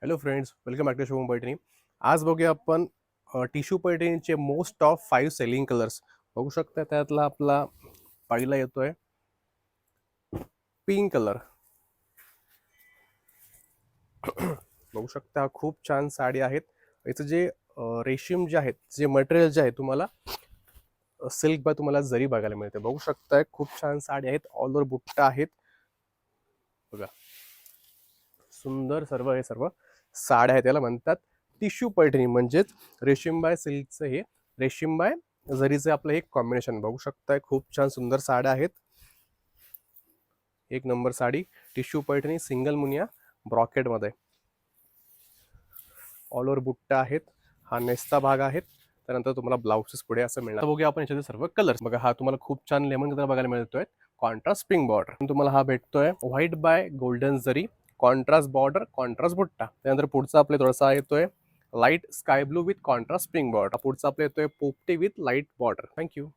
Hello friends, welcome back to Shubham Paithani. आज बघूया आपण टिश्यू पैठणीचे मोस्ट ऑफ 5 सेलिंग कलर्स. बघू शकता त्यातला आपला पहिला येतोय पिंक कलर. बघू शकता खूप छान साडी आहेत. याचं जे रेशीम जे आहेत, जे मटेरियल जे आहे तुम्हाला सिल्क बाय तुम्हाला जरी बघायला मिळते. बघू शकताय खूप छान साडी आहेत. ऑल ओव्हर बुट्टा आहेत. बघा सुंदर सर्व हे सर्व साड्या आहेत. याला म्हणतात टिश्यू पैठणी, म्हणजेच रेशीम बाय सिल्कचं हे रेशीम बाय जरीचं आपलं एक कॉम्बिनेशन. बघू शकताय खूप छान सुंदर साड्या आहेत. एक number sari tissue Paithani single मुनिया ब्रॉकेट मध्ये. ऑल ओव्हर बुट्टा आहेत. हा नेस्ता भाग आहेत. त्यानंतर तुम्हाला ब्लाउजेस पुढे असं मिळणार. बघूया आपण याच्यातील सर्व कलर्स. बघा हा तुम्हाला खूप छान लेमन कलर बघायला मिळतोय. Contrast pink border. तुम्हाला हा भेटतोय व्हाईट बाय गोल्डन जरी, कॉन्ट्रास्ट बॉर्डर, कॉन्ट्रास्ट बुट्टा. त्यानंतर पुढचा आपले थोडासा येतोय light sky blue with contrast pink border. पुढचा आपला येतोय पोपटी विथ लाईट बॉर्डर. थँक्यू.